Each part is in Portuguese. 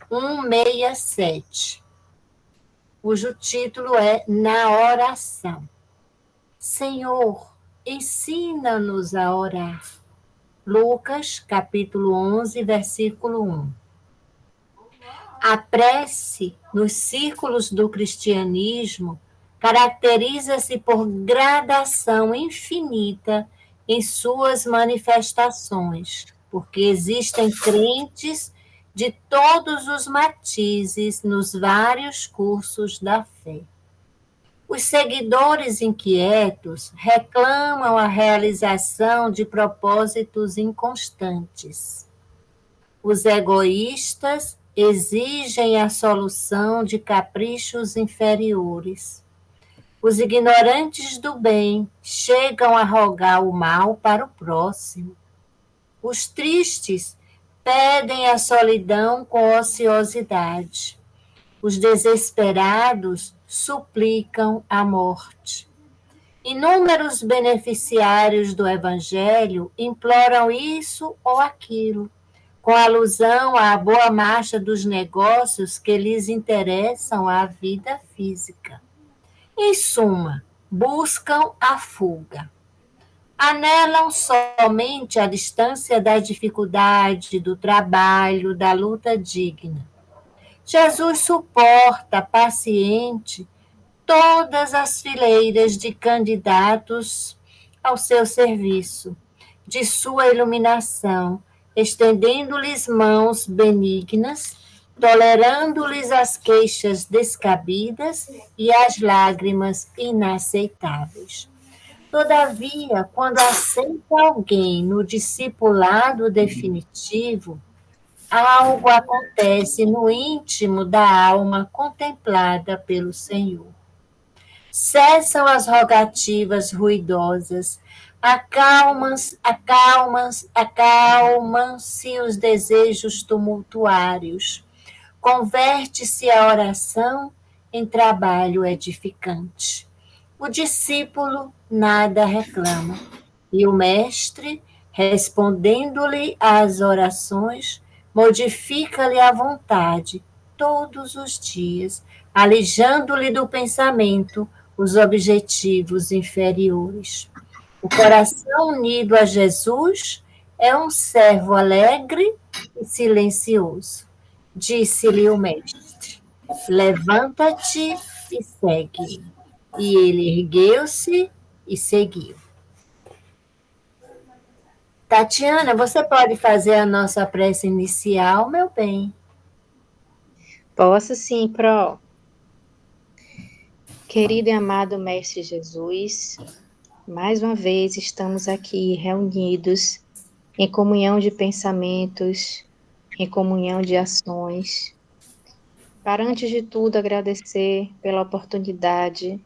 167, cujo título é Na Oração. Senhor, ensina-nos a orar. Lucas, capítulo 11, versículo 1. A prece, nos círculos do cristianismo, caracteriza-se por gradação infinita em suas manifestações, porque existem crentes de todos os matizes nos vários cursos da fé. Os seguidores inquietos reclamam a realização de propósitos inconstantes. Os egoístas exigem a solução de caprichos inferiores. Os ignorantes do bem chegam a rogar o mal para o próximo. Os tristes pedem a solidão com ociosidade. Os desesperados suplicam a morte. Inúmeros beneficiários do Evangelho imploram isso ou aquilo, com alusão à boa marcha dos negócios que lhes interessam à vida física. Em suma, buscam a fuga. Anelam somente a distância da dificuldade, do trabalho, da luta digna. Jesus suporta, paciente, todas as fileiras de candidatos ao seu serviço, de sua iluminação, estendendo-lhes mãos benignas, tolerando-lhes as queixas descabidas e as lágrimas inaceitáveis. Todavia, quando aceita alguém no discipulado definitivo, algo acontece no íntimo da alma contemplada pelo Senhor. Cessam as rogativas ruidosas, acalmam-se os desejos tumultuários. Converte-se a oração em trabalho edificante. O discípulo nada reclama, e o mestre, respondendo-lhe às orações, modifica-lhe a vontade todos os dias, alijando-lhe do pensamento os objetivos inferiores. O coração unido a Jesus é um servo alegre e silencioso. Disse-lhe o mestre: levanta-te e segue. E ele ergueu-se e seguiu. Tatiana, você pode fazer a nossa prece inicial, meu bem? Posso sim, Pro. Querido e amado Mestre Jesus, mais uma vez estamos aqui reunidos em comunhão de pensamentos, em comunhão de ações, para antes de tudo agradecer pela oportunidade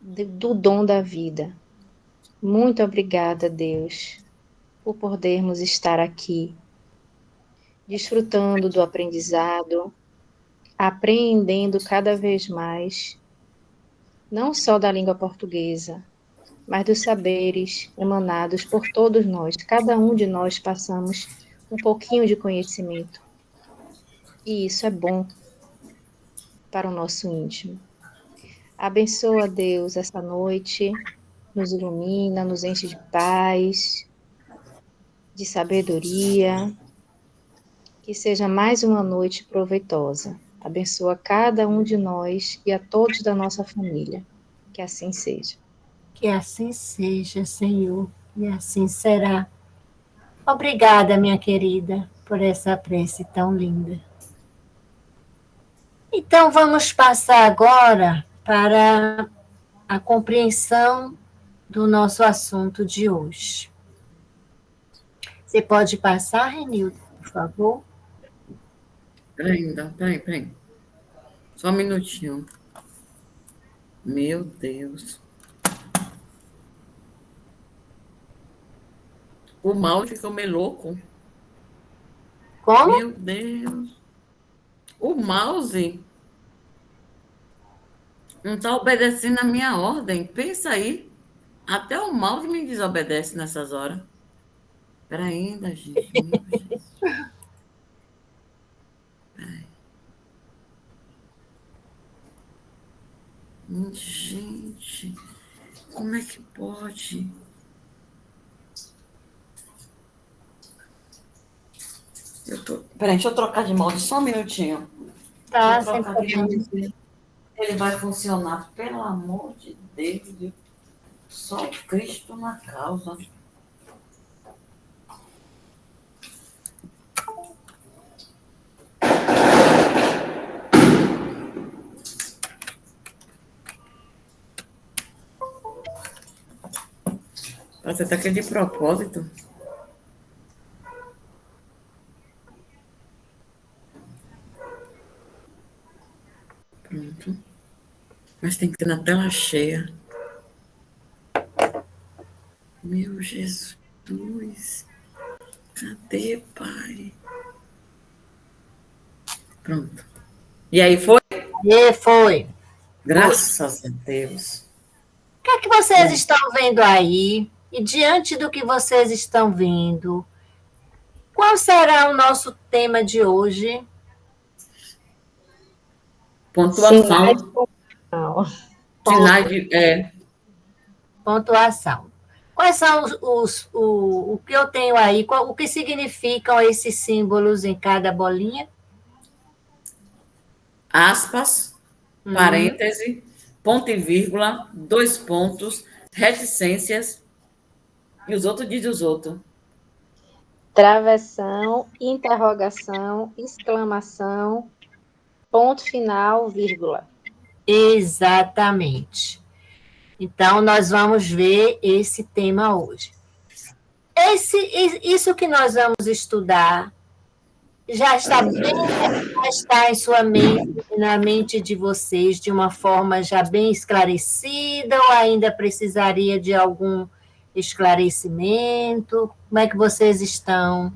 do dom da vida. Muito obrigada, Deus, por podermos estar aqui, desfrutando do aprendizado, aprendendo cada vez mais, não só da língua portuguesa, mas dos saberes emanados por todos nós. Cada um de nós passamos um pouquinho de conhecimento. E isso é bom para o nosso íntimo. Abençoa, Deus, essa noite, nos ilumina, nos enche de paz, de sabedoria, que seja mais uma noite proveitosa. Abençoa cada um de nós e a todos da nossa família. Que assim seja. Que assim seja, Senhor, e assim será. Obrigada, minha querida, por essa prece tão linda. Então, vamos passar agora para a compreensão do nosso assunto de hoje. Você pode passar, Renildo, por favor? Peraí. Só um minutinho. Meu Deus. O mouse ficou meio louco. Como? Meu Deus. O mouse não está obedecendo a minha ordem. Pensa aí. Até o mouse me desobedece nessas horas. Peraí, ainda, gente. Meu Jesus. Peraí. Gente, como é que pode? Peraí, deixa eu trocar de molde só um minutinho. Tá, Deixa eu sem trocar de problema. molde. Ele vai funcionar, pelo amor de Deus. Só Cristo na causa. Você tá aqui de propósito? Pronto. Mas tem que ter na tela cheia. Meu Jesus. Cadê, pai? Pronto. E aí foi? E foi. Graças a Deus. O que é que vocês estão vendo aí? E diante do que vocês estão vendo, qual será o nosso tema de hoje? Sinais de Pontuação. comunicação. Sinais de. Pontuação. Quais são o que eu tenho aí? O que significam esses símbolos em cada bolinha? Aspas, Uhum. parêntese, ponto e vírgula, 2 pontos, reticências. E os outros dizem os outros. Travessão, interrogação, exclamação, ponto final, vírgula. Exatamente. Então, nós vamos ver esse tema hoje. Isso que nós vamos estudar já está já está em sua mente, na mente de vocês, de uma forma já bem esclarecida, ou ainda precisaria de algum esclarecimento? Como é que vocês estão?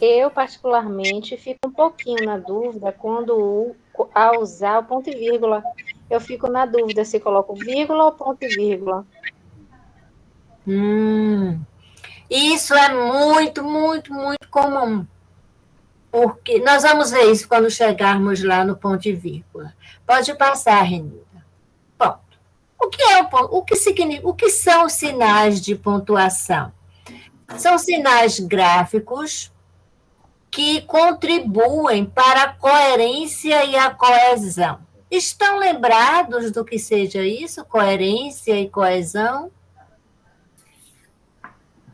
Eu, particularmente, fico um pouquinho na dúvida quando, ao usar o ponto e vírgula, eu fico na dúvida se coloco vírgula ou ponto e vírgula. Isso é muito, muito, muito comum. Porque nós vamos ver isso quando chegarmos lá no ponto e vírgula. Pode passar, Renilda. Ponto. O que é o ponto? O que são os sinais de pontuação? São sinais gráficos que contribuem para a coerência e a coesão. Estão lembrados do que seja isso, coerência e coesão?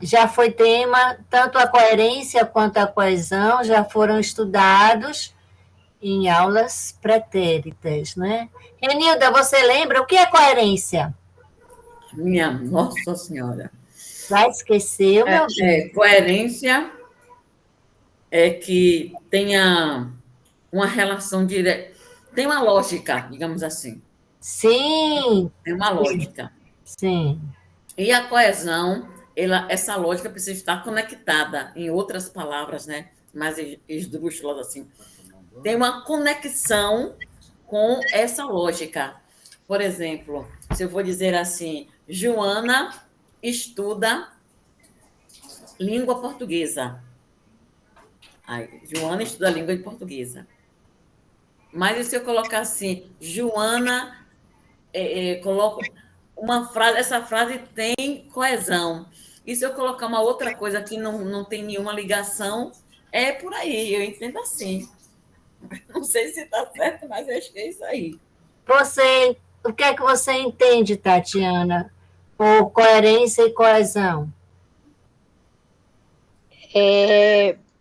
Já foi tema, tanto a coerência quanto a coesão já foram estudados em aulas pretéritas, né? Renilda, você lembra o que é coerência? Minha Nossa Senhora. Vai esquecer o meu Deus. Coerência é que tenha uma relação direta. Tem uma lógica, digamos assim. Sim, Tem uma lógica. sim. E a coesão, essa lógica precisa estar conectada, em outras palavras, né? Mais esdrúxulas, assim. Tem uma conexão com essa lógica. Por exemplo, se eu vou dizer assim, Joana estuda língua portuguesa. Joana estuda língua portuguesa. Mas e se eu colocar assim, Joana, coloco uma frase, essa frase tem coesão. E se eu colocar uma outra coisa que não tem nenhuma ligação, é por aí, eu entendo assim. Não sei se está certo, mas acho que é isso aí. O que é que você entende, Tatiana, por coerência e coesão?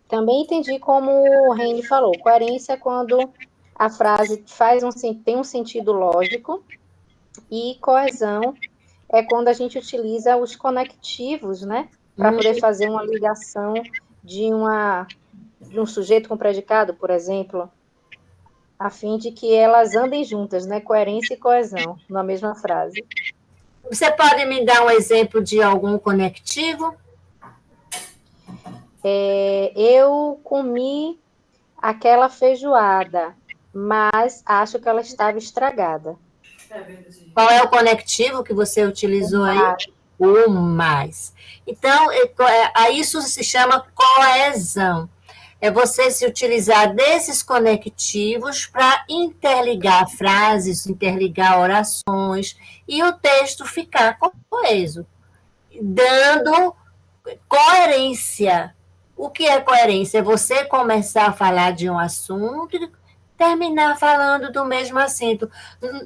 Também entendi como o Reni falou, coerência é quando a frase tem um sentido lógico, e coesão é quando a gente utiliza os conectivos, né, para poder fazer uma ligação de um sujeito com predicado, por exemplo, a fim de que elas andem juntas, né, coerência e coesão, na mesma frase. Você pode me dar um exemplo de algum conectivo? Eu comi aquela feijoada, mas acho que ela estava estragada. Qual é o conectivo que você utilizou aí? O mais. Então, isso se chama coesão. É você se utilizar desses conectivos para interligar frases, interligar orações, e o texto ficar coeso, dando coerência. O que é coerência? É você começar a falar de um assunto e terminar falando do mesmo assunto.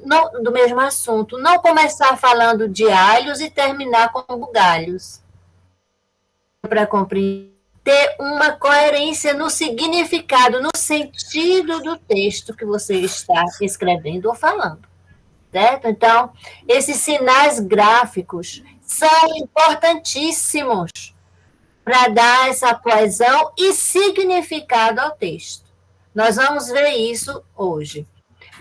Não, do mesmo assunto. Não começar falando de alhos e terminar com bugalhos. Para compreender, ter uma coerência no significado, no sentido do texto que você está escrevendo ou falando. Certo? Então, esses sinais gráficos são importantíssimos para dar essa coesão e significado ao texto. Nós vamos ver isso hoje.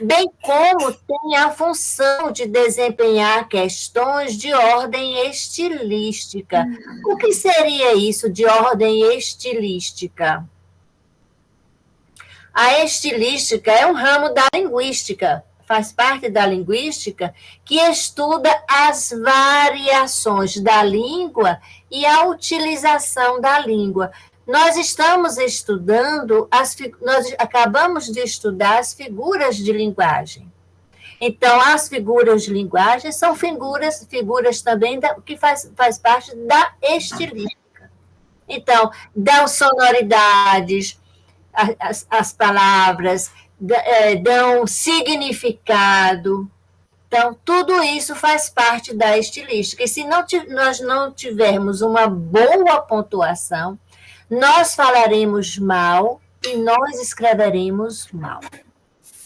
Bem como tem a função de desempenhar questões de ordem estilística. O que seria isso de ordem estilística? A estilística é um ramo da linguística, faz parte da linguística, que estuda as variações da língua e a utilização da língua. Nós estamos estudando, nós acabamos de estudar as figuras de linguagem. Então, as figuras de linguagem são figuras também que faz parte da estilística. Então, dão sonoridades, as palavras, dão significado. Então, tudo isso faz parte da estilística. E se nós não tivermos uma boa pontuação, nós falaremos mal e nós escreveremos mal.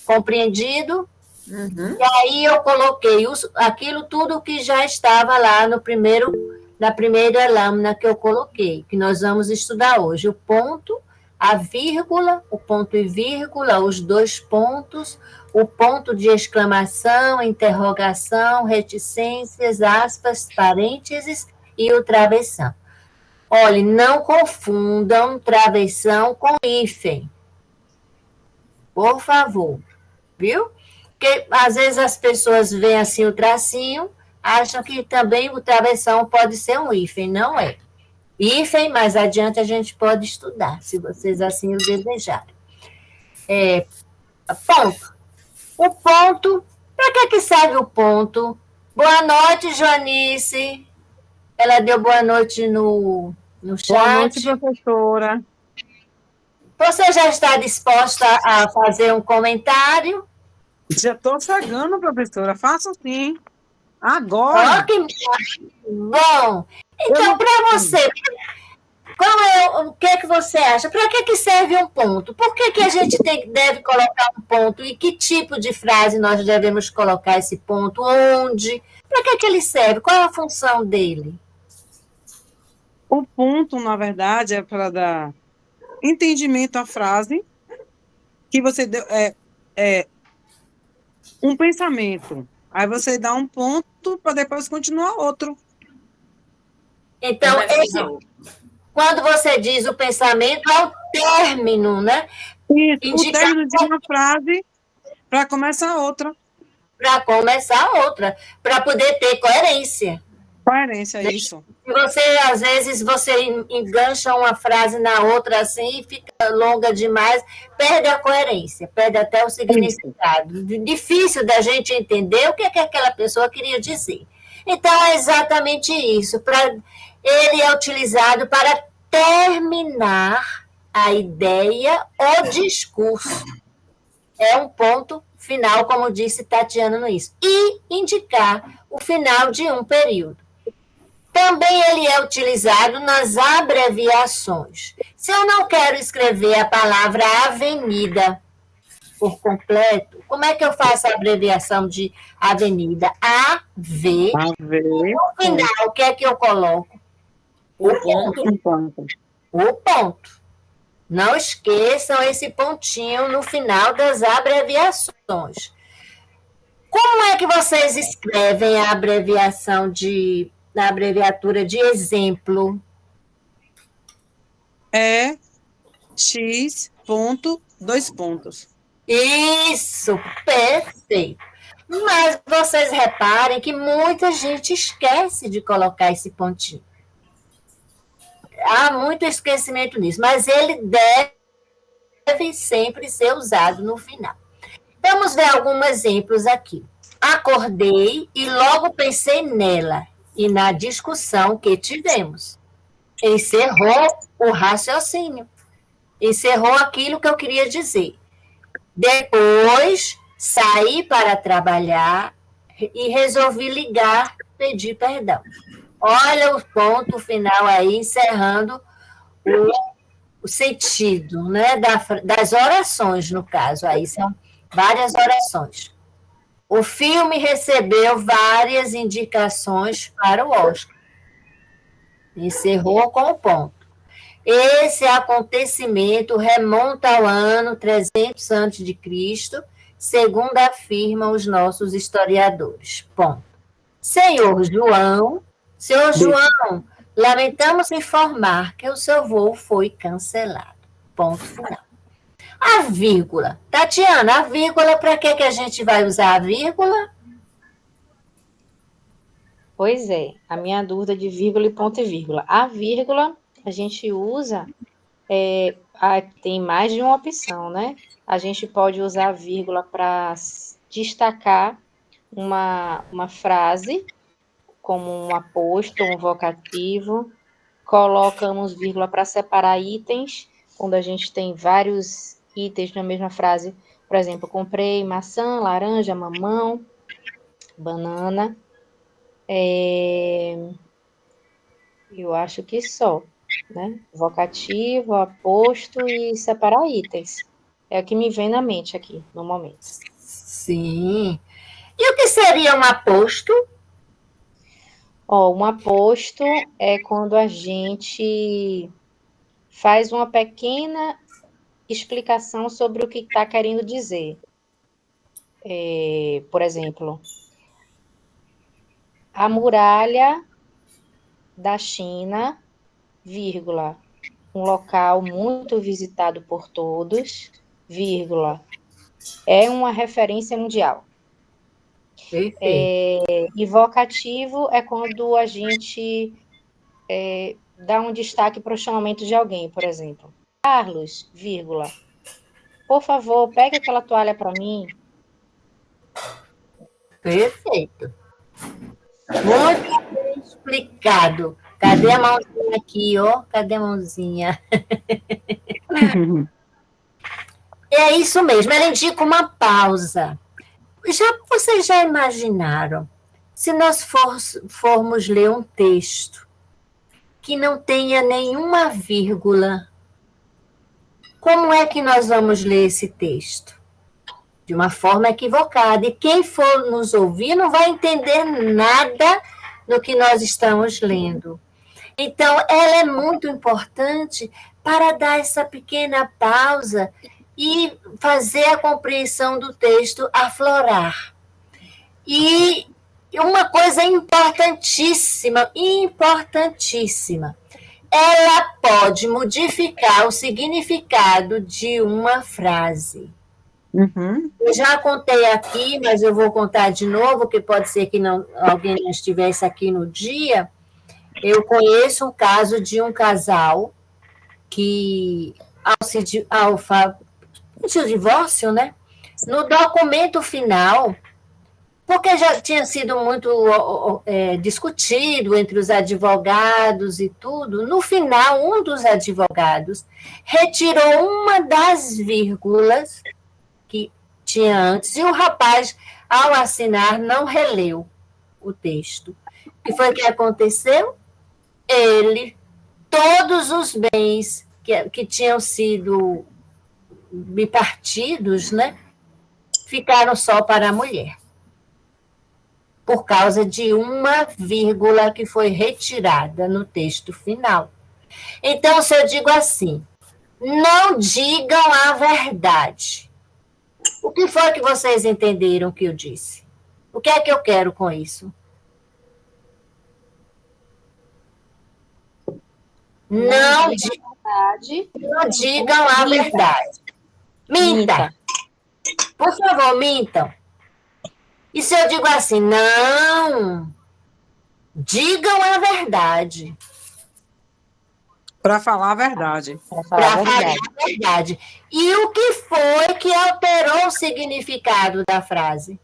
Compreendido? Uhum. E aí eu coloquei aquilo tudo que já estava lá na primeira lâmina que eu coloquei, que nós vamos estudar hoje. O ponto, a vírgula, o ponto e vírgula, os dois pontos, o ponto de exclamação, interrogação, reticências, aspas, parênteses e o travessão. Olha, não confundam travessão com hífen. Por favor, viu? Porque às vezes as pessoas veem assim o tracinho, acham que também o travessão pode ser um hífen, não é. Hífen, mais adiante a gente pode estudar, se vocês assim o desejarem. Ponto. O ponto, para que serve o ponto? Boa noite, Joanice. Ela deu boa noite no chat. Boa noite, professora. Você já está disposta a fazer um comentário? Já estou chegando, professora. Faço sim. Agora. Bom, então, para você, o que você acha? Para que serve um ponto? Por que a gente deve colocar um ponto? E que tipo de frase nós devemos colocar esse ponto? Onde? Para que ele serve? Qual é a função dele? O ponto, na verdade, é para dar entendimento à frase que você deu, um pensamento. Aí você dá um ponto para depois continuar outro. Então, quando você diz o pensamento, é o término, né? Isso, o término de uma frase para começar outra. Para começar outra, para poder ter coerência. Coerência, isso. Se você, às vezes, engancha uma frase na outra assim, fica longa demais, perde a coerência, perde até o significado. Isso. Difícil da gente entender o que aquela pessoa queria dizer. Então, é exatamente isso. Ele é utilizado para terminar a ideia ou discurso. É um ponto final, como disse Tatiana no início. E indicar o final de um período. Também ele é utilizado nas abreviações. Se eu não quero escrever a palavra avenida por completo, como é que eu faço a abreviação de avenida? AV. No final, o que é que eu coloco? O ponto. O ponto. Não esqueçam esse pontinho no final das abreviações. Como é que vocês escrevem a abreviação na abreviatura de exemplo? X ponto, 2 pontos. Isso, perfeito. Mas vocês reparem que muita gente esquece de colocar esse pontinho. Há muito esquecimento nisso, mas ele deve deve sempre ser usado no final. Vamos ver alguns exemplos aqui. Acordei e logo pensei nela e na discussão que tivemos. Encerrou o raciocínio. Encerrou aquilo que eu queria dizer. Depois, saí para trabalhar e resolvi ligar, pedir perdão. Olha o ponto final aí, encerrando o sentido, né, das orações, no caso. Aí são várias orações. O filme recebeu várias indicações para o Oscar. Encerrou com o ponto. Esse acontecimento remonta ao ano 300 a.C., segundo afirmam os nossos historiadores. Ponto. Senhor João, lamentamos informar que o seu voo foi cancelado. Ponto final. A vírgula. Tatiana, a vírgula, para que a gente vai usar a vírgula? Pois é, a minha dúvida de vírgula e ponto e vírgula. A vírgula a gente usa, tem mais de uma opção, né? A gente pode usar a vírgula para destacar uma frase, como um aposto, um vocativo. Colocamos vírgula para separar itens, quando a gente tem vários itens na mesma frase. Por exemplo, comprei maçã, laranja, mamão, banana. Eu acho que só, né? Vocativo, aposto e separar itens. É o que me vem na mente aqui, no momento. Sim. E o que seria um aposto? Um aposto é quando a gente faz uma pequena explicação sobre o que está querendo dizer. Por exemplo, a muralha da China, vírgula, um local muito visitado por todos, vírgula, é uma referência mundial. E vocativo é quando a gente dá um destaque para o chamamento de alguém, por exemplo. Carlos, vírgula, por favor, pegue aquela toalha para mim. Perfeito. Muito bem explicado. Cadê a mãozinha aqui, ó? Cadê a mãozinha? É isso mesmo, ela indica uma pausa. Vocês já imaginaram, se nós formos ler um texto que não tenha nenhuma vírgula, como é que nós vamos ler esse texto? De uma forma equivocada. E quem for nos ouvir não vai entender nada do que nós estamos lendo. Então, ela é muito importante para dar essa pequena pausa e fazer a compreensão do texto aflorar. E uma coisa importantíssima, ela pode modificar o significado de uma frase. Uhum. Eu já contei aqui, mas eu vou contar de novo, que pode ser que alguém não estivesse aqui no dia. Eu conheço um caso de um casal que, ao divórcio, né? No documento final, porque já tinha sido muito discutido entre os advogados e tudo, no final, um dos advogados retirou uma das vírgulas que tinha antes, e o rapaz, ao assinar, não releu o texto. O que foi que aconteceu? Todos os bens que tinham sido bipartidos, né, ficaram só para a mulher, por causa de uma vírgula que foi retirada no texto final. Então, se eu digo assim, não digam a verdade. O que foi que vocês entenderam que eu disse? O que é que eu quero com isso? Não digam a verdade. Minta. Por favor, mintam. E se eu digo assim, não, digam a verdade. Para falar a verdade. Para Para falar a falar verdade. a verdade. E o que foi que alterou o significado da frase?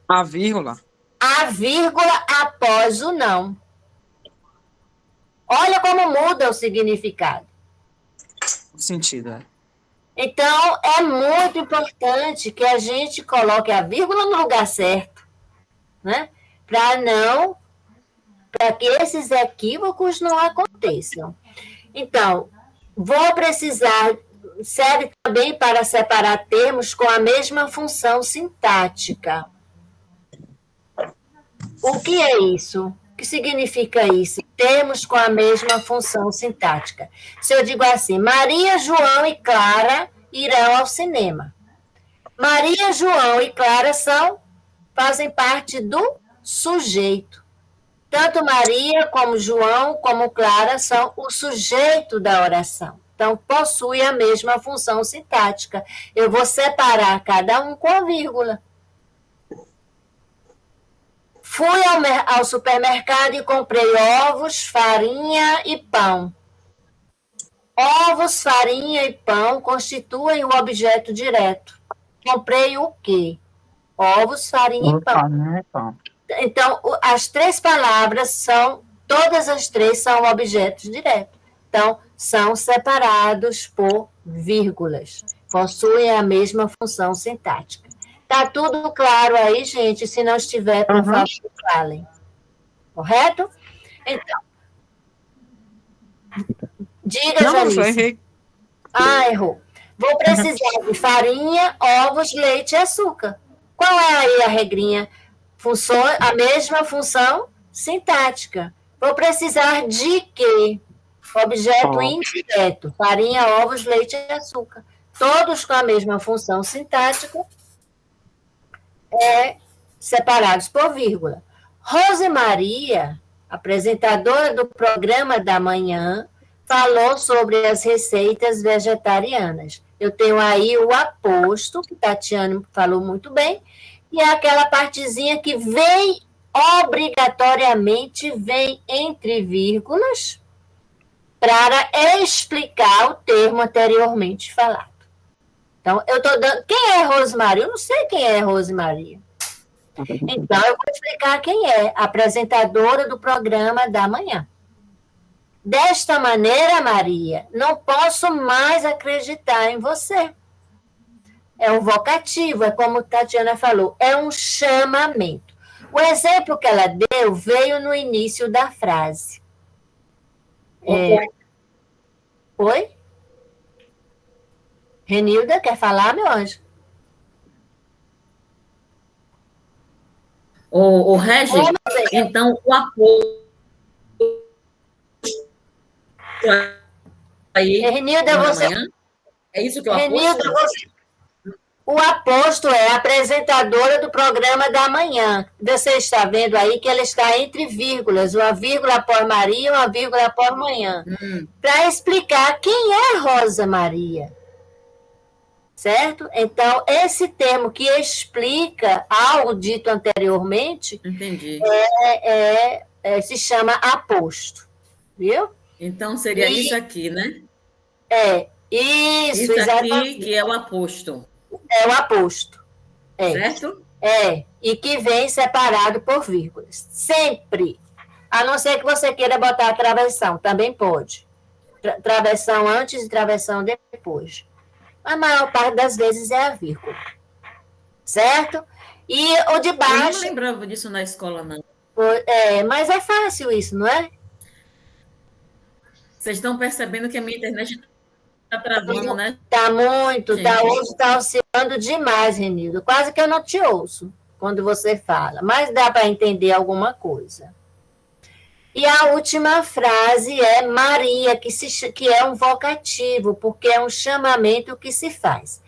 A vírgula. A vírgula após o não. Olha como muda o significado. O sentido, é. Então, é muito importante que a gente coloque a vírgula no lugar certo, né? Para que esses equívocos não aconteçam. Então, vou precisar, serve também para separar termos com a mesma função sintática. O que é isso? O que significa isso? Termos com a mesma função sintática. Se eu digo assim, Maria, João e Clara irão ao cinema. Maria, João e Clara fazem parte do sujeito. Tanto Maria, como João, como Clara são o sujeito da oração. Então, possui a mesma função sintática. Eu vou separar cada um com a vírgula. Fui ao supermercado e comprei ovos, farinha e pão. Ovos, farinha e pão constituem o objeto direto. Comprei o quê? Ovos, farinha e pão. Então, as três palavras todas as três são objetos diretos. Então, são separados por vírgulas. Possuem a mesma função sintática. Está tudo claro aí, gente? Se não estiver, por favor, falem. Correto? Então, diga, Não, Janice. eu errei. Ah, errou. Vou precisar de farinha, ovos, leite e açúcar. Qual é aí a regrinha? A mesma função sintática. Vou precisar de quê? Objeto indireto. Farinha, ovos, leite e açúcar. Todos com a mesma função sintática, separados por vírgula. Rosemaria, apresentadora do programa da manhã, falou sobre as receitas vegetarianas. Eu tenho aí o aposto, que Tatiana falou muito bem, e é aquela partezinha que obrigatoriamente vem entre vírgulas para explicar o termo anteriormente falado. Então, eu estou dando... Quem é Rosemaria? Eu não sei quem é Rosemaria. Então, eu vou explicar quem é. Apresentadora do programa da manhã. Desta maneira, Maria, não posso mais acreditar em você. É um vocativo, é como Tatiana falou, é um chamamento. O exemplo que ela deu veio no início da frase. Oi? Renilda, quer falar, meu anjo? O Regi, então, o apoio aí, Renilda, você... manhã, é isso que eu Renilda, aposto? O aposto é a apresentadora do programa da manhã. Você está vendo aí que ela está entre vírgulas, uma vírgula após Maria, uma vírgula após manhã, para explicar quem é Rosa Maria. Certo? Então, esse termo que explica algo dito anteriormente, entendi, se chama aposto. Viu? Então, seria isso aqui, né? Isso exatamente. Aqui que é o aposto. É o aposto. Certo? E que vem separado por vírgulas. Sempre. A não ser que você queira botar a travessão, também pode. Travessão antes e travessão depois. A maior parte das vezes é a vírgula. Certo? E o de baixo... Eu não lembrava disso na escola, não. Mas é fácil isso, não é? Vocês estão percebendo que a minha internet está travando, né? Está muito, hoje está oscilando demais, Renildo. Quase que eu não te ouço quando você fala, mas dá para entender alguma coisa. E a última frase é Maria, que é um vocativo, porque é um chamamento que se faz.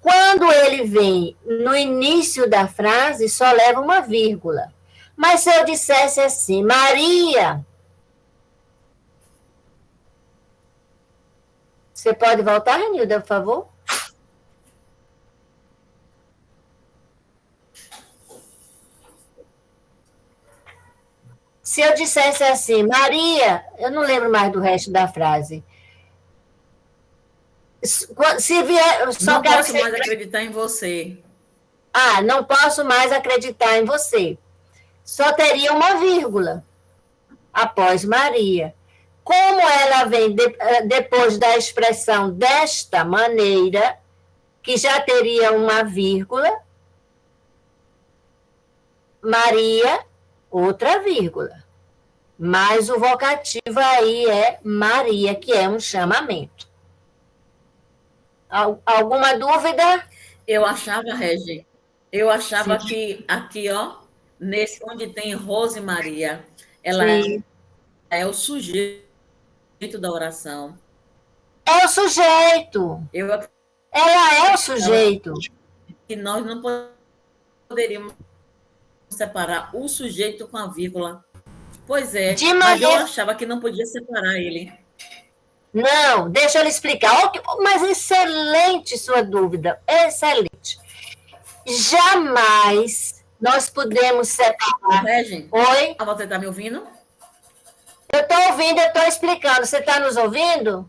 Quando ele vem no início da frase, só leva uma vírgula. Mas se eu dissesse assim, Maria... Você pode voltar, Renilda, por favor? Se eu dissesse assim, Maria, eu não lembro mais do resto da frase. Se vier, eu só Não quero posso que mais acreditar em você. não posso mais acreditar em você. Só teria uma vírgula após Maria. Como ela vem depois da expressão desta maneira, que já teria uma vírgula, Maria, outra vírgula. Mas o vocativo aí é Maria, que é um chamamento. Alguma dúvida? Eu achava, Regi, que aqui, ó, nesse onde tem Rose Maria, ela Sim. é o sujeito da oração. É o sujeito. Eu Ela é o acreditava sujeito. que nós não poderíamos separar o sujeito com a vírgula. Pois é, De mas eu maneira. achava que não podia separar ele. Não, deixa eu lhe explicar. Mas excelente sua dúvida. Excelente. Jamais nós podemos separar. Regi, Oi? você está me ouvindo? Eu estou ouvindo, eu estou explicando. Você está nos ouvindo?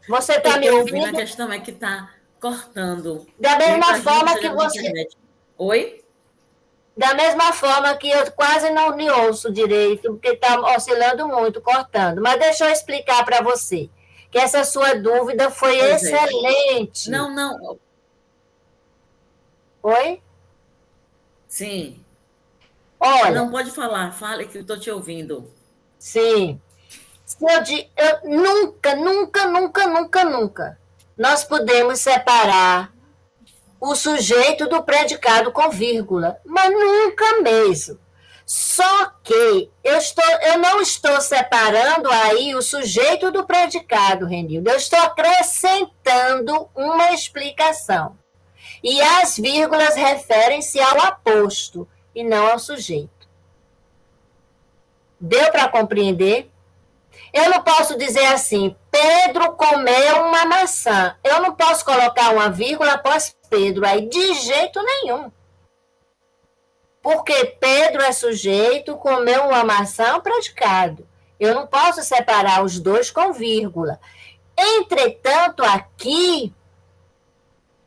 Você está me ouvindo? A questão é que está cortando. Da mesma forma que você. Internet. Oi? Da mesma forma que eu quase não lhe ouço direito, porque está oscilando muito, cortando. Mas deixa eu explicar para você, que essa sua dúvida foi excelente. Não. Oi? Sim. Olha. Não pode falar, fale que eu estou te ouvindo. Sim. Nunca nós podemos separar o sujeito do predicado com vírgula, mas nunca mesmo. Só que eu não estou separando aí o sujeito do predicado, Renildo. Eu estou acrescentando uma explicação. E as vírgulas referem-se ao aposto e não ao sujeito. Deu para compreender? Eu não posso dizer assim, Pedro comeu uma maçã. Eu não posso colocar uma vírgula após Pedro aí, de jeito nenhum. Porque Pedro é sujeito, comeu uma maçã, predicado. Eu não posso separar os dois com vírgula. Entretanto, aqui,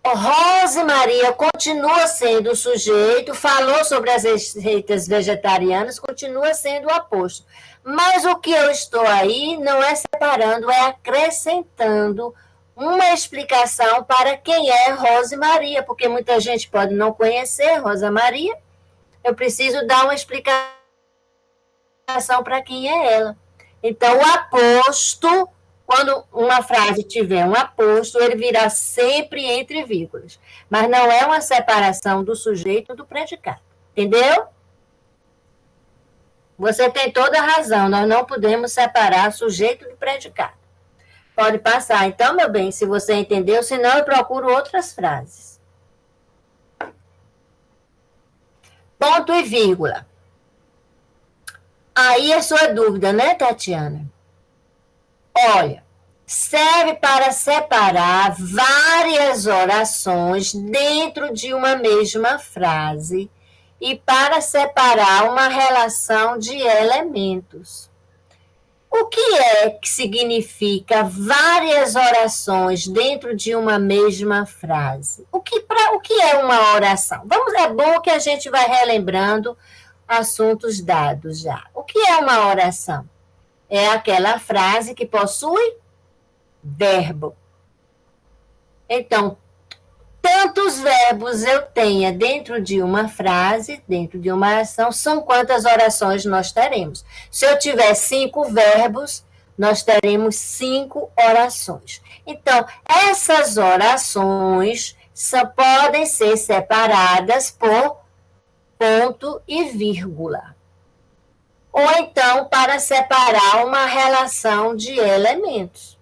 Rose Maria continua sendo o sujeito, falou sobre as receitas vegetarianas, continua sendo o apóstolo. Mas o que eu estou aí não é separando, é acrescentando uma explicação para quem é Rose Maria, porque muita gente pode não conhecer Rosa Maria. Eu preciso dar uma explicação para quem é ela. Então, o aposto, quando uma frase tiver um aposto, ele virá sempre entre vírgulas. Mas não é uma separação do sujeito do predicado. Entendeu? Você tem toda a razão. Nós não podemos separar sujeito do predicado. Pode passar. Então, meu bem, se você entendeu, senão eu procuro outras frases. Ponto e vírgula. Aí a sua dúvida, né, Tatiana? Olha, serve para separar várias orações dentro de uma mesma frase e para separar uma relação de elementos. O que significa várias orações dentro de uma mesma frase? O que é uma oração? É bom que a gente vai relembrando assuntos dados já. O que é uma oração? É aquela frase que possui verbo. Então, tantos verbos eu tenha dentro de uma frase, dentro de uma oração, são quantas orações nós teremos. Se eu tiver 5 verbos, nós teremos 5 orações. Então, essas orações só podem ser separadas por ponto e vírgula. Ou então, para separar uma relação de elementos.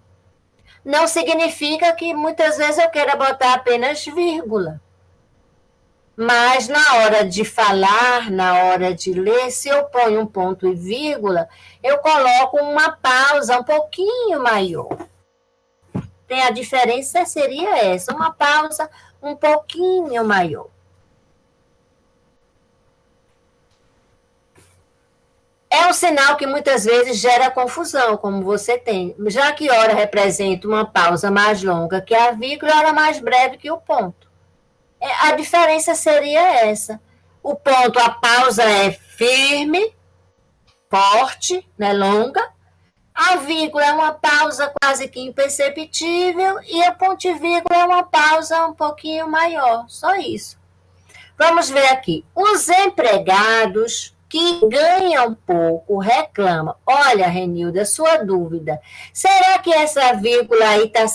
Não significa que muitas vezes eu queira botar apenas vírgula. Mas na hora de falar, na hora de ler, se eu ponho um ponto e vírgula, eu coloco uma pausa um pouquinho maior. A diferença seria essa, uma pausa um pouquinho maior. É um sinal que muitas vezes gera confusão, como você tem, já que hora representa uma pausa mais longa que a vírgula, hora mais breve que o ponto. A diferença seria essa. O ponto, a pausa é firme, forte, né, longa. A vírgula é uma pausa quase que imperceptível e a ponto e vírgula é uma pausa um pouquinho maior. Só isso. Vamos ver aqui. Os empregados que ganham pouco reclamam. Olha, Renilda, sua dúvida. Será que essa vírgula aí está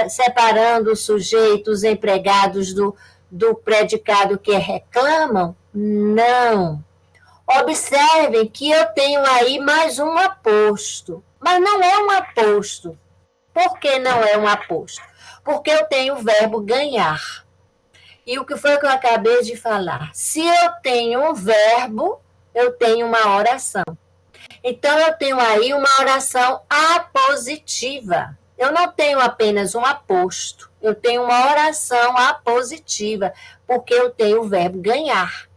separando os sujeitos, os empregados do predicado que reclamam? Não. Observem que eu tenho aí mais um aposto. Mas não é um aposto. Por que não é um aposto? Porque eu tenho o verbo ganhar. E o que foi que eu acabei de falar? Se eu tenho um verbo, eu tenho uma oração. Então, eu tenho aí uma oração apositiva. Eu não tenho apenas um aposto. Eu tenho uma oração apositiva, porque eu tenho o verbo ganhar.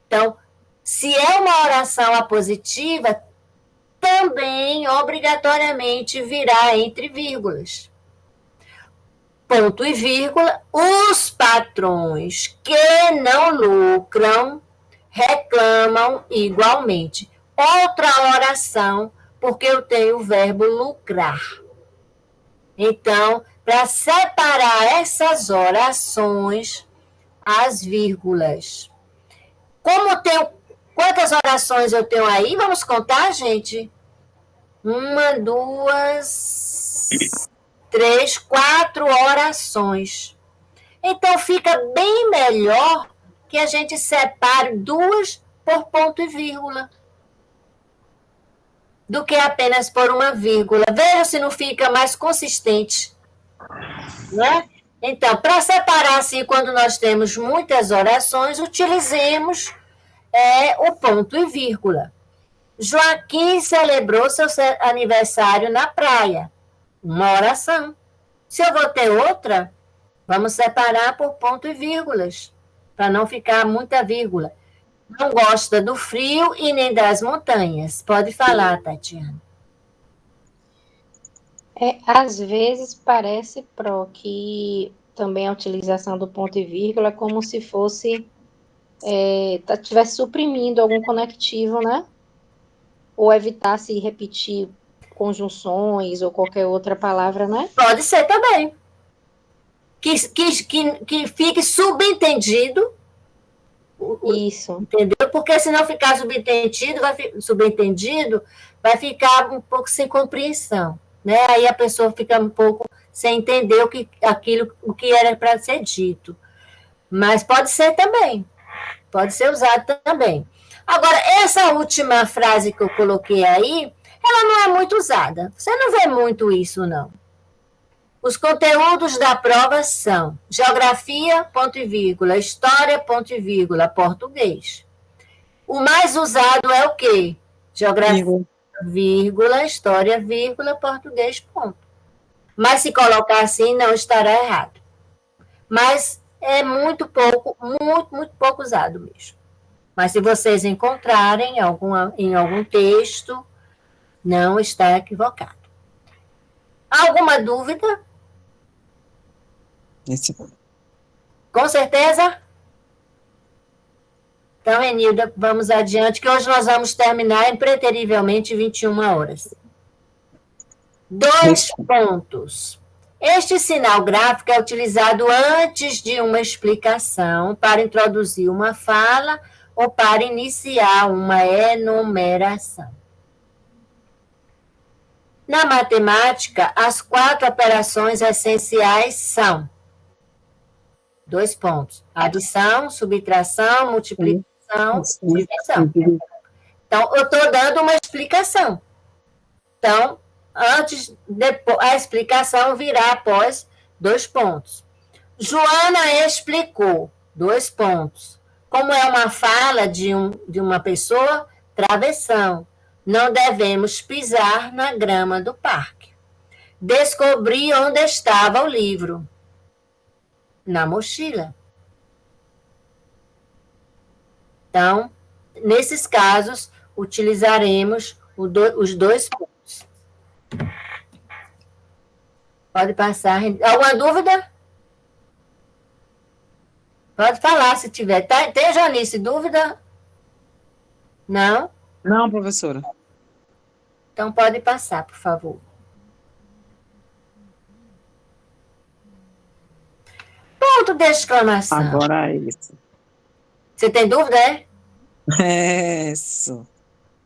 Então, se é uma oração apositiva, também obrigatoriamente virá entre vírgulas. Ponto e vírgula, os patrões que não lucram reclamam igualmente. Outra oração, porque eu tenho o verbo lucrar. Então, para separar essas orações, as vírgulas. Quantas orações eu tenho aí? Vamos contar, gente? 1, 2, 3, 4 orações. Então, fica bem melhor que a gente separe 2 por ponto e vírgula do que apenas por uma vírgula. Veja se não fica mais consistente. Né? Então, para separar assim, quando nós temos muitas orações, utilizemos o ponto e vírgula. Joaquim celebrou seu aniversário na praia. Uma oração. Se eu vou ter outra, vamos separar por ponto e vírgulas, para não ficar muita vírgula. Não gosta do frio e nem das montanhas. Pode falar, Tatiana. Às vezes parece, Pro, que também a utilização do ponto e vírgula é como se fosse estivesse suprimindo algum conectivo, né? Ou evitasse repetir conjunções ou qualquer outra palavra, né? Pode ser também. Que fique subentendido. Isso. Entendeu? Porque se não ficar subentendido, vai ficar um pouco sem compreensão. Né? Aí a pessoa fica um pouco sem entender o que era para ser dito. Mas pode ser também. Pode ser usado também. Agora, essa última frase que eu coloquei aí, ela não é muito usada. Você não vê muito isso, não. Os conteúdos da prova são geografia, ponto e vírgula, história, ponto e vírgula, português. O mais usado é o quê? Geografia, vírgula, história, vírgula, português, ponto. Mas se colocar assim, não estará errado. Mas é muito pouco usado mesmo. Mas se vocês encontrarem em algum texto, não está equivocado. Alguma dúvida? Com certeza? Então, Renilda, vamos adiante, que hoje nós vamos terminar em preterivelmente 21 horas. 2 pontos. Este sinal gráfico é utilizado antes de uma explicação para introduzir uma fala ou para iniciar uma enumeração. Na matemática, as 4 operações essenciais são 2 pontos. Adição, subtração, multiplicação, divisão. Então, eu estou dando uma explicação. Então, depois, a explicação virá após 2 pontos. Joana explicou, 2 pontos. Como é uma fala de uma pessoa, travessão. Não devemos pisar na grama do parque. Descobri onde estava o livro. Na mochila. Então, nesses casos, utilizaremos os dois pontos. Pode passar. Alguma dúvida? Pode falar se tiver. Tem, Janice, dúvida? Não? Não, professora. Então pode passar, por favor. Ponto de exclamação. Agora é isso. Você tem dúvida, é? Isso.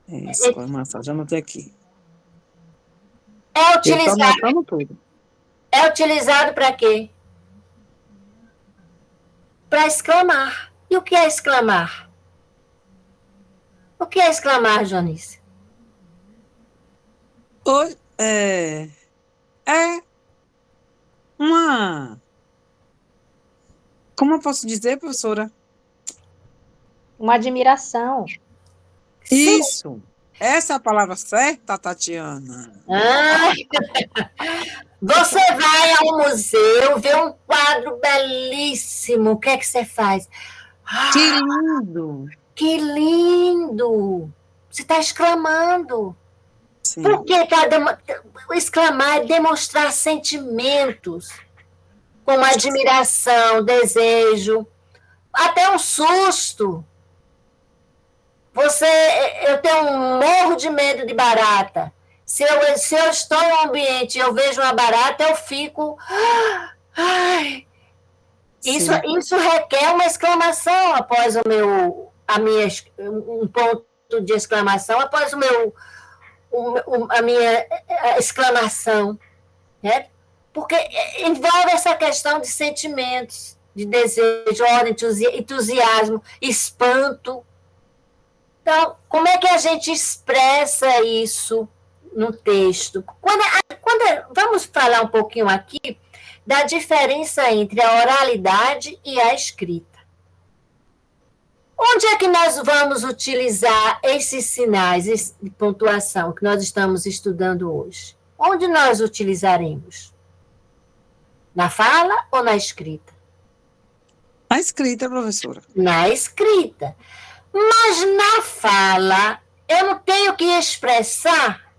Exclamação. Já anotei aqui. É Eu estou utilizado, anotando tudo. é utilizado para quê? Para exclamar. E o que é exclamar? O que é exclamar, Janice? É uma... Como eu posso dizer, professora? Uma admiração. Sim. Isso. Essa é a palavra certa, Tatiana? Ah, você vai ao museu, vê um quadro belíssimo. O que é que você faz? Que lindo! Que lindo! Você está exclamando. Sim. Porque exclamar é demonstrar sentimentos, como admiração, desejo, até um susto. Eu tenho um morro de medo de barata. Se eu estou em um ambiente e eu vejo uma barata, eu fico... Ai, isso requer uma exclamação após um ponto de exclamação, após a minha exclamação, né? Porque envolve essa questão de sentimentos, de desejo, entusiasmo, espanto. Então, como é que a gente expressa isso no texto? Vamos falar um pouquinho aqui da diferença entre a oralidade e a escrita. Onde é que nós vamos utilizar esses sinais de pontuação que nós estamos estudando hoje? Onde nós utilizaremos? Na fala ou na escrita? Na escrita, professora. Na escrita. Mas na fala, eu não tenho que expressar?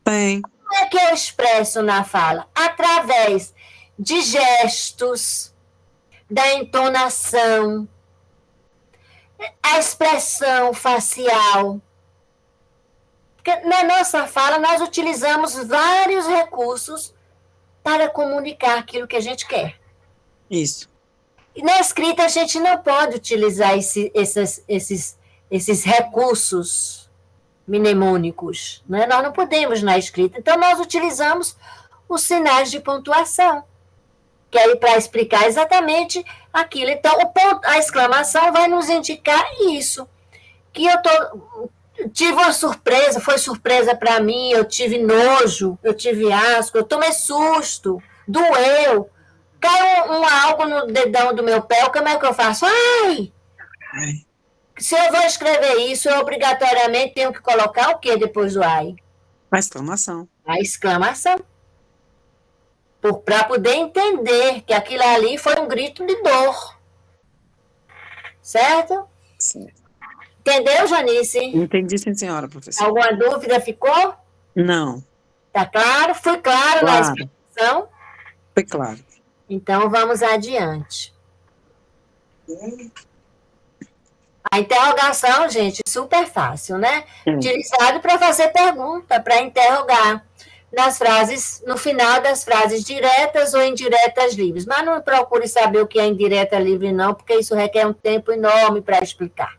Tem. Como é que eu expresso na fala? Através de gestos, da entonação, a expressão facial. Porque na nossa fala, nós utilizamos vários recursos para comunicar aquilo que a gente quer. Isso. E na escrita, a gente não pode utilizar esses recursos mnemônicos. Né? Nós não podemos na escrita. Então, nós utilizamos os sinais de pontuação, que é para explicar exatamente aquilo. Então, a exclamação vai nos indicar isso, que tive uma surpresa, foi surpresa para mim, eu tive nojo, eu tive asco, eu tomei susto, doeu, caiu algo no dedão do meu pé, como é que eu faço? Ai! Se eu vou escrever isso, eu obrigatoriamente tenho que colocar o que depois do ai? A exclamação. A exclamação. Para poder entender que aquilo ali foi um grito de dor. Certo? Sim. Entendeu, Janice? Entendi, sim, senhora, professora. Alguma dúvida ficou? Não. Tá claro? Fui claro na explicação? Foi claro. Então, vamos adiante. A interrogação, gente, super fácil, né? Utilizado para fazer pergunta, para interrogar nas frases, no final das frases diretas ou indiretas livres. Mas não procure saber o que é indireta livre, não, porque isso requer um tempo enorme para explicar.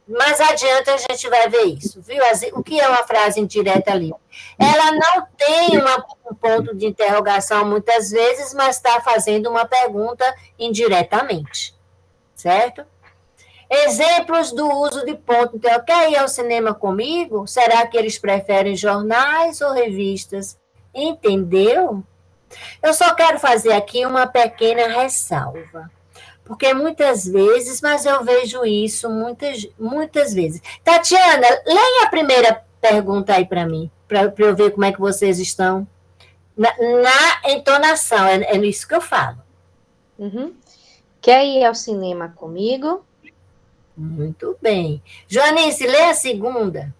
Mais adiante a gente vai ver isso, viu? O que é uma frase indireta livre? Ela não tem um ponto de interrogação muitas vezes, mas está fazendo uma pergunta indiretamente, certo? Exemplos do uso de ponto. Então, quer ir ao cinema comigo? Será que eles preferem jornais ou revistas? Entendeu? Eu só quero fazer aqui uma pequena ressalva. Porque muitas vezes, mas eu vejo isso muitas vezes. Tatiana, leia a primeira pergunta aí para mim, para eu ver como é que vocês estão. Na entonação, é isso que eu falo. Uhum. Quer ir ao cinema comigo? Muito bem. Joanice, lê a segunda.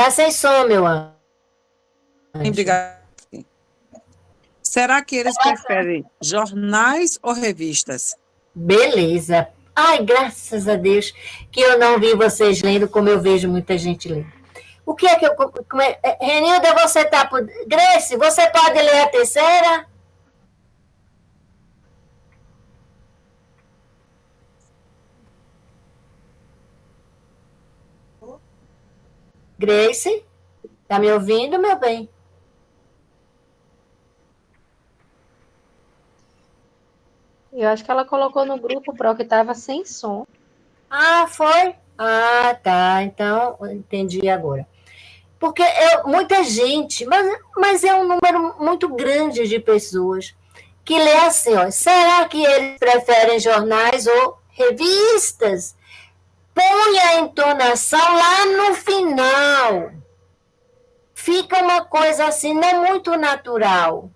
Tá sem som, meu anjo. Obrigada. Será que eles preferem jornais ou revistas? Beleza. Ai, graças a Deus que eu não vi vocês lendo como eu vejo muita gente lendo. O que é que eu... Renilda, você tá por... Grace, você pode ler a terceira? Grace, tá me ouvindo, meu bem? Eu acho que ela colocou no grupo, Pro, que estava sem som. Ah, foi? Ah, tá. Então, eu entendi agora. Porque muita gente, mas é um número muito grande de pessoas que lê assim, ó, será que eles preferem jornais ou revistas? Põe a entonação lá no final. Fica uma coisa assim, não muito natural.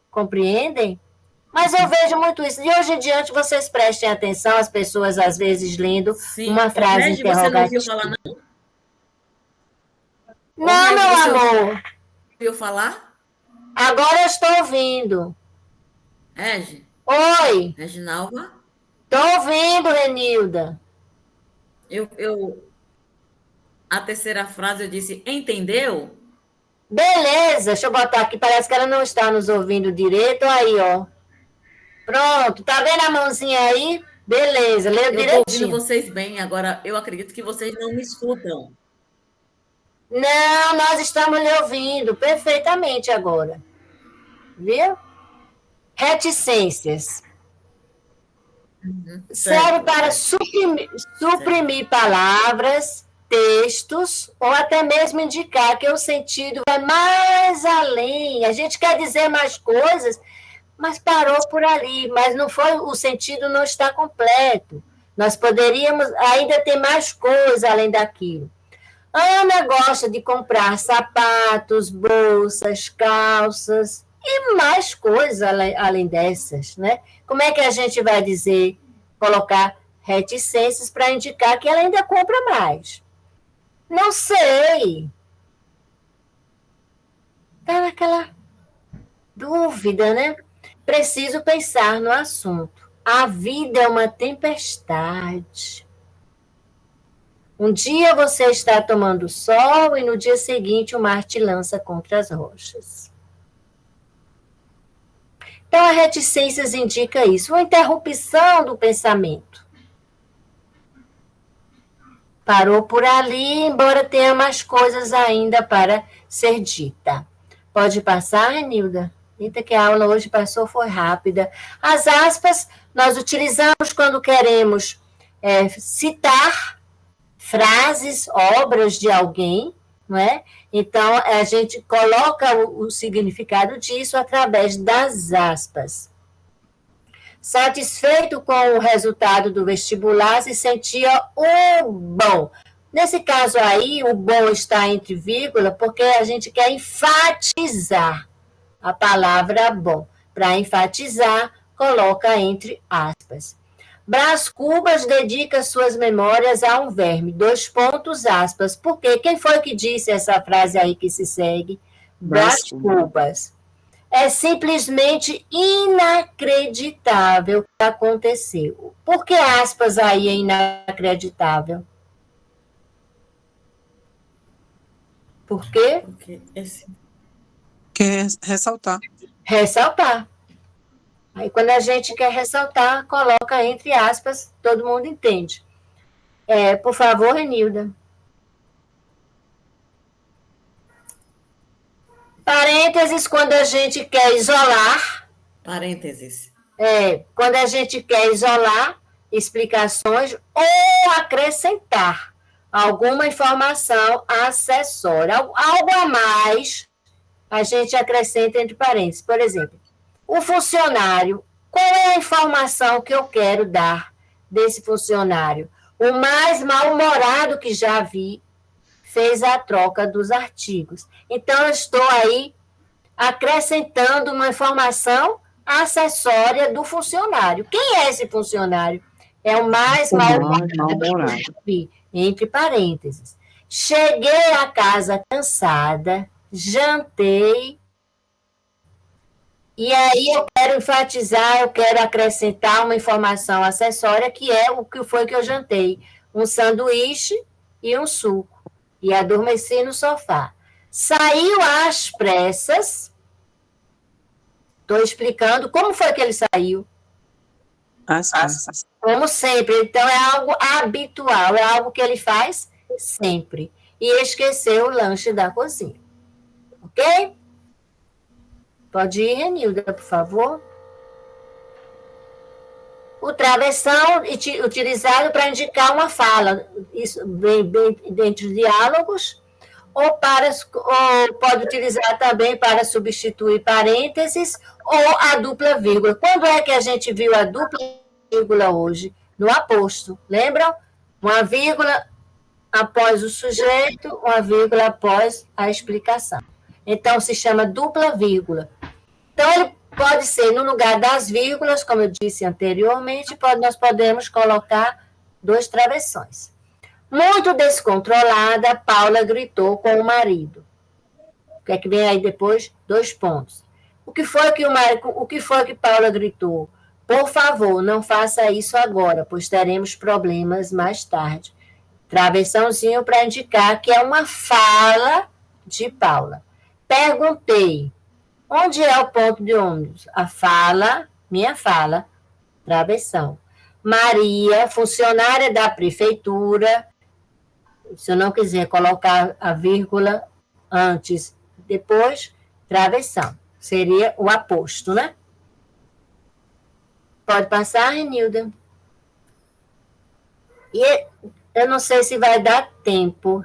Compreendem? Mas eu vejo muito isso. De hoje em diante, vocês prestem atenção, as pessoas às vezes lendo uma frase Regi, você não ouviu interrogativa. falar, não? Não, meu Regi, amor. Ouviu falar? Agora eu estou ouvindo. Regi? Oi. Reginalva? Estou ouvindo, Renilda. A terceira frase eu disse, entendeu? Beleza, deixa eu botar aqui. Parece que ela não está nos ouvindo direito. Aí, ó. Pronto, tá vendo a mãozinha aí? Beleza, leu Eu estou ouvindo direitinho. vocês bem, agora eu acredito que vocês não me escutam. Não, nós estamos lhe ouvindo perfeitamente agora. Viu? Reticências. Serve para suprimir palavras, textos, ou até mesmo indicar que o sentido vai mais além. A gente quer dizer mais coisas, mas parou por ali, mas não foi, o sentido não está completo. Nós poderíamos ainda ter mais coisa além daquilo. A Ana gosta de comprar sapatos, bolsas, calças e mais coisas além dessas, né? Como é que a gente vai dizer, colocar reticências para indicar que ela ainda compra mais? Não sei. Está naquela dúvida, né? Preciso pensar no assunto. A vida é uma tempestade. Um dia você está tomando sol e no dia seguinte o mar te lança contra as rochas. Então, a reticências indica isso, uma interrupção do pensamento. Parou por ali, embora tenha mais coisas ainda para ser dita. Pode passar, Renilda? Eita, que a aula hoje passou, foi rápida. As aspas nós utilizamos quando queremos citar frases, obras de alguém, não é? Então, a gente coloca o significado disso através das aspas. Satisfeito com o resultado do vestibular, se sentia o bom. Nesse caso aí, o bom está entre vírgula, porque a gente quer enfatizar a palavra bom. Para enfatizar, coloca entre aspas. Brás Cubas dedica suas memórias a um verme. 2 pontos, aspas. Por quê? Quem foi que disse essa frase aí que se segue? Brás Cubas. É simplesmente inacreditável o que aconteceu. Por que aspas aí é inacreditável? Por quê? Porque esse... Quer ressaltar. Ressaltar. Aí, quando a gente quer ressaltar, coloca entre aspas, todo mundo entende. Por favor, Renilda. Parênteses, quando a gente quer isolar. Parênteses. Quando a gente quer isolar explicações ou acrescentar alguma informação acessória. Algo a mais, a gente acrescenta entre parênteses. Por exemplo, o funcionário, qual é a informação que eu quero dar desse funcionário? O mais mal-humorado que já vi fez a troca dos artigos. Então, eu estou aí acrescentando uma informação acessória do funcionário. Quem é esse funcionário? É o mais mal-humorado que já vi, entre parênteses. Cheguei a casa cansada, jantei, e aí eu quero enfatizar, eu quero acrescentar uma informação acessória, que é o que foi que eu jantei. Um sanduíche e um suco. E adormeci no sofá. Saiu às pressas. Estou explicando como foi que ele saiu. Como sempre. Então, é algo habitual, é algo que ele faz sempre. E esqueceu o lanche da cozinha. Ok? Pode ir, Renilda, por favor. O travessão utilizado para indicar uma fala, isso bem dentro de diálogos, ou pode utilizar também para substituir parênteses ou a dupla vírgula. Quando é que a gente viu a dupla vírgula hoje? No aposto, lembram? Uma vírgula após o sujeito, uma vírgula após a explicação. Então, se chama dupla vírgula. Então, ele pode ser no lugar das vírgulas, como eu disse anteriormente, nós podemos colocar 2 travessões. Muito descontrolada, Paula gritou com o marido. O que é que vem aí depois? 2 pontos. O que foi que Paula gritou? Por favor, não faça isso agora, pois teremos problemas mais tarde. Travessãozinho para indicar que é uma fala de Paula. Perguntei. Onde é o ponto de ônibus? A fala, minha fala, travessão. Maria, funcionária da prefeitura, se eu não quiser colocar a vírgula antes, depois, travessão. Seria o aposto, né? Pode passar, Renilda? E eu não sei se vai dar tempo,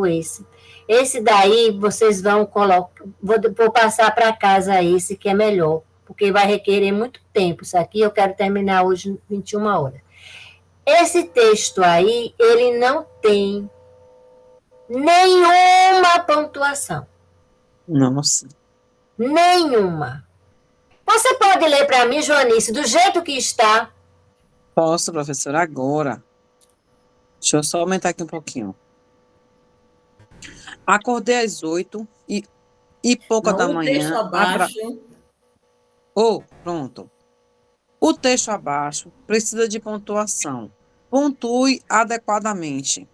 esse. Esse daí, vocês vão colocar, vou passar para casa esse, que é melhor, porque vai requerer muito tempo. Isso aqui eu quero terminar hoje, 21 horas. Esse texto aí, ele não tem nenhuma pontuação. Nossa. Nenhuma. Você pode ler para mim, Joanice, do jeito que está? Posso, professora, agora. Deixa eu só aumentar aqui um pouquinho. Acordei às 8 e pouca da manhã. O texto abaixo. Pronto. O texto abaixo precisa de pontuação. Pontue adequadamente.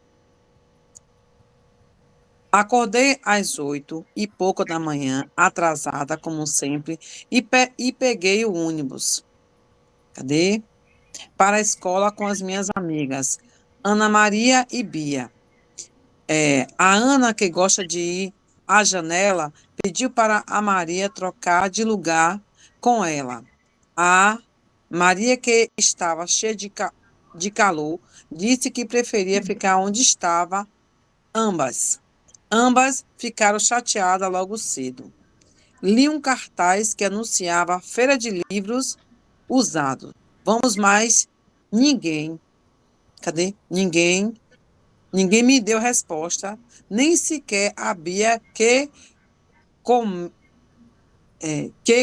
Acordei às 8 e pouca da manhã, atrasada, como sempre, e peguei o ônibus. Cadê? Para a escola com as minhas amigas, Ana Maria e Bia. A Ana, que gosta de ir à janela, pediu para a Maria trocar de lugar com ela. A Maria, que estava cheia de calor, disse que preferia ficar onde estava. Ambas ficaram chateadas logo cedo. Li um cartaz que anunciava feira de livros usados. Vamos mais. Ninguém. Cadê? Ninguém me deu resposta, nem sequer a Bia, que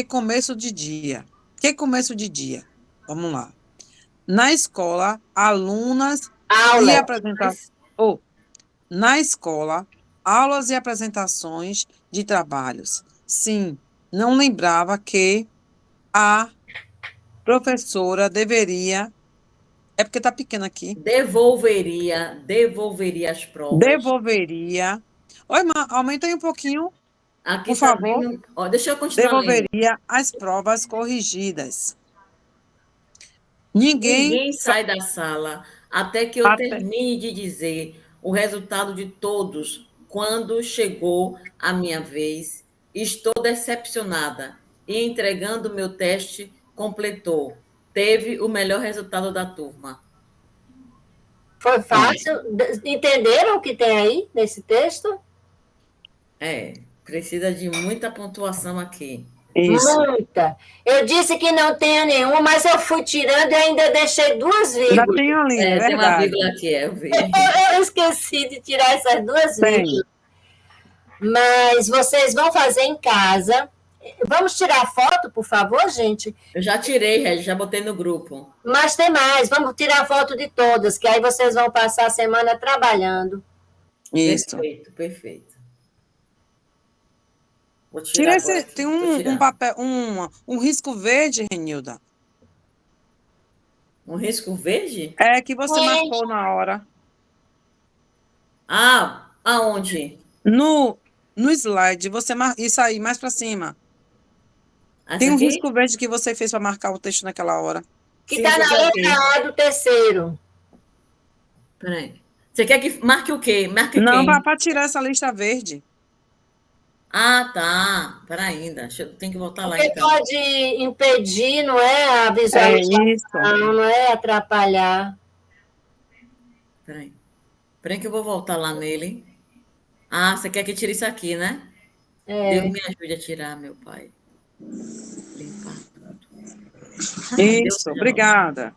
começo de dia. Que começo de dia? Vamos lá. Na escola, alunas e apresentações. Na escola, aulas e apresentações de trabalhos. Sim, não lembrava que a professora deveria... É porque está pequeno aqui. Devolveria as provas. Devolveria. Oi, aumenta aí um pouquinho, aqui por favor. Deixa eu continuar Devolveria lendo. as provas corrigidas. Ninguém sai da sala até que eu termine de dizer o resultado de todos. Quando chegou a minha vez, estou decepcionada e entregando meu teste, completou. Teve o melhor resultado da turma. Foi fácil? Entenderam o que tem aí nesse texto? Precisa de muita pontuação aqui. Isso. Muita. Eu disse que não tenha nenhuma, mas eu fui tirando e ainda deixei 2 vírgulas. Já tem ali, é verdade. Tem uma vírgula aqui, eu vi. Eu esqueci de tirar essas 2 vírgulas. Mas vocês vão fazer em casa Vamos tirar foto, por favor, gente? Eu já tirei, Regis, já botei no grupo. Mas tem mais, vamos tirar foto de todas, que aí vocês vão passar a semana trabalhando. Isso. Perfeito, perfeito. Vou Tira tirar agora esse, aqui, tem vou um tirar. papel, um risco verde, Renilda. Um risco verde? É que você É. marcou na hora. Ah, aonde? No slide, isso aí, mais para cima. Essa Tem um aqui? risco verde que você fez para marcar o texto naquela hora. Que Sim, está eu na coloquei. letra A do terceiro. Peraí. Você quer que marque o quê? Marque Não, quem? para tirar essa lista verde. Ah, tá. Peraí, ainda. Tem que voltar lá, Porque então. pode impedir, não é? A É visualização, isso. não é? Atrapalhar. Peraí. Peraí que eu vou voltar lá nele. Ah, você quer que tire isso aqui, né? Deus me ajude a tirar, meu pai. Limpar tudo. Ai, Deus Isso, seja louvado. obrigada.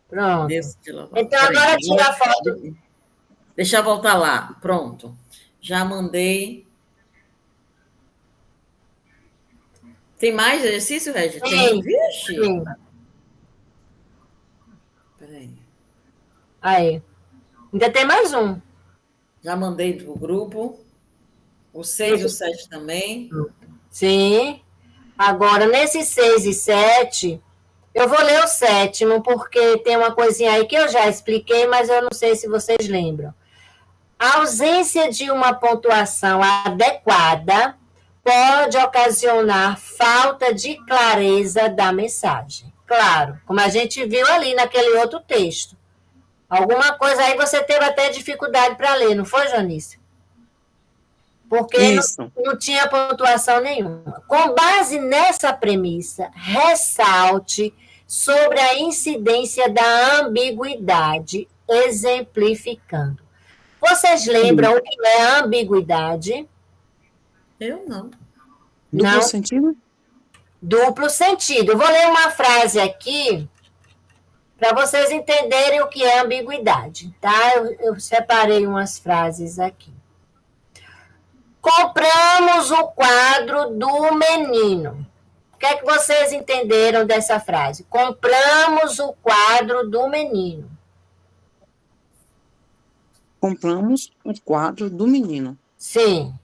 Pronto. Deus seja louvado. Então, Peraí, agora tira a foto. Deixa eu voltar lá. Pronto. Já mandei. Tem mais exercício, Regis? Tem. Vixe! Sim. Peraí. Aí. Ainda tem mais um. Já mandei para o grupo. O 6 e o 7 também. Sim. Agora, nesses 6 e 7, eu vou ler o 7º, porque tem uma coisinha aí que eu já expliquei, mas eu não sei se vocês lembram. A ausência de uma pontuação adequada pode ocasionar falta de clareza da mensagem. Claro, como a gente viu ali naquele outro texto. Alguma coisa aí você teve até dificuldade para ler, não foi, Janice? Porque Isso. não tinha pontuação nenhuma. Com base nessa premissa, ressalte sobre a incidência da ambiguidade, exemplificando. Vocês lembram o que é ambiguidade? Eu não. Duplo Não. sentido? Duplo sentido. Eu vou ler uma frase aqui para vocês entenderem o que é ambiguidade, tá? Eu separei umas frases aqui. Compramos o quadro do menino. O que é que vocês entenderam dessa frase? Compramos o quadro do menino. Compramos o quadro do menino. Sim.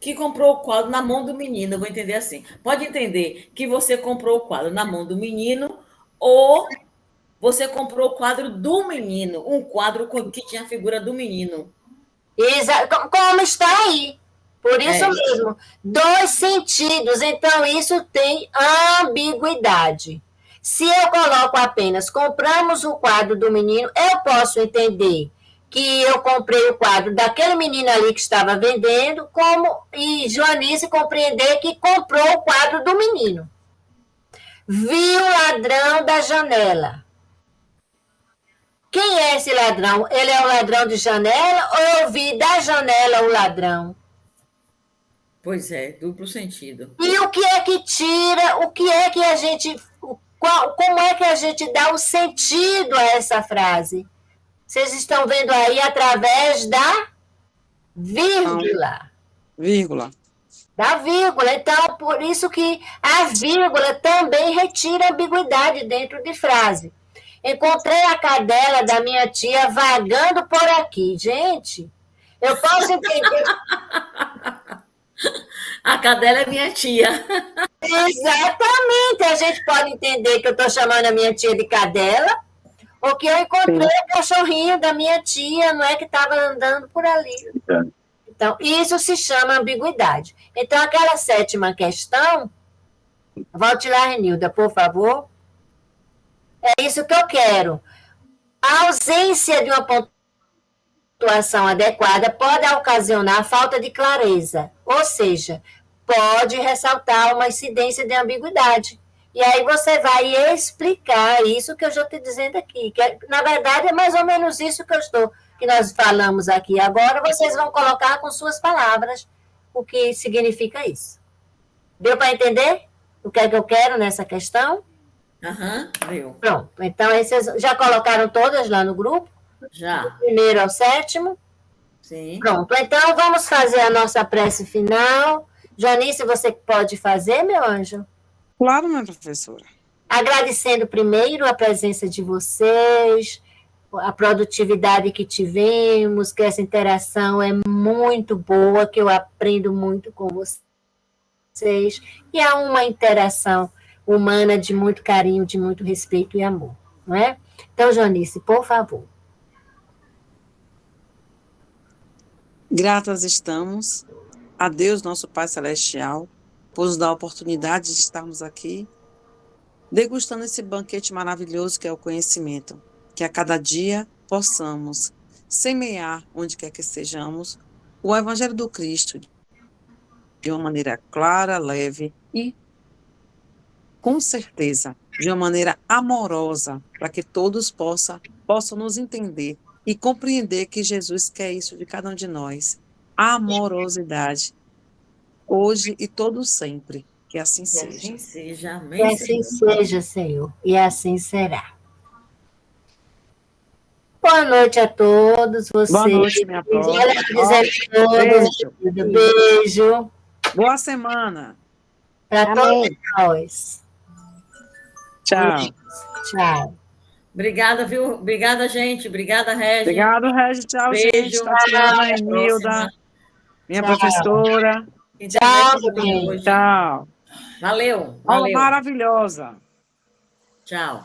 Que comprou o quadro na mão do menino, eu vou entender assim. Pode entender que você comprou o quadro na mão do menino ou você comprou o quadro do menino, um quadro que tinha a figura do menino. Como está aí. Por isso É. mesmo. 2 sentidos. Então, isso tem ambiguidade. Se eu coloco apenas compramos o quadro do menino, eu posso entender que eu comprei o quadro daquele menino ali que estava vendendo, e Joanice compreender que comprou o quadro do menino. Viu o ladrão da janela. Quem é esse ladrão? Ele é o ladrão de janela ou eu vi da janela o ladrão? Pois é, duplo sentido. E o que é que tira, o que é que a gente, como é que a gente dá o sentido a essa frase? Vocês estão vendo aí através da vírgula. Vírgula. Da vírgula. Então, por isso que a vírgula também retira ambiguidade dentro de frase. Encontrei a cadela da minha tia vagando por aqui. Gente, eu posso entender. A cadela é minha tia. Exatamente. A gente pode entender que eu estou chamando a minha tia de cadela, ou que eu encontrei o cachorrinho da minha tia, não é que estava andando por ali. Então, isso se chama ambiguidade. Então, aquela 7ª questão, volte lá, Renilda, por favor. É isso que eu quero. A ausência de uma pontuação adequada pode ocasionar falta de clareza, ou seja, pode ressaltar uma incidência de ambiguidade. E aí você vai explicar isso que eu já estou dizendo aqui, que na verdade é mais ou menos isso que nós falamos aqui. Agora vocês vão colocar com suas palavras o que significa isso. Deu para entender o que é que eu quero nessa questão? Aham, deu. Pronto. Então, vocês já colocaram todas lá no grupo? Já. Do 1º ao 7º? Sim. Pronto, então vamos fazer a nossa prece final. Janice, você pode fazer, meu anjo? Claro, minha professora. Agradecendo primeiro a presença de vocês, a produtividade que tivemos, que essa interação é muito boa, que eu aprendo muito com vocês, e há uma interação humana de muito carinho, de muito respeito e amor, não é? Então, Janice, por favor. Gratas estamos a Deus, nosso Pai Celestial, por nos dar a oportunidade de estarmos aqui, degustando esse banquete maravilhoso que é o conhecimento, que a cada dia possamos semear, onde quer que estejamos, o Evangelho do Cristo de uma maneira clara, leve e, com certeza, de uma maneira amorosa, para que todos possam nos entender e compreender que Jesus quer isso de cada um de nós. Amorosidade, hoje e todo sempre. Que assim Que seja. assim seja. Que Amém, assim Senhor. seja, Senhor, e assim será. Boa noite a todos Boa vocês. noite, minha prof. Olha, dizendo a todos, Beijo. beijo Boa semana. para todos Amém. nós. Tchau. Tchau. Obrigada, viu? Obrigada, gente. Obrigada, Regi. Obrigado, Regis. Tchau, gente. Beijo. Tatiana, Até a próxima. Enilda, minha Tchau. professora. Internet Tchau, ruim gente. hoje. Tchau. Valeu, Aula valeu. maravilhosa. Tchau.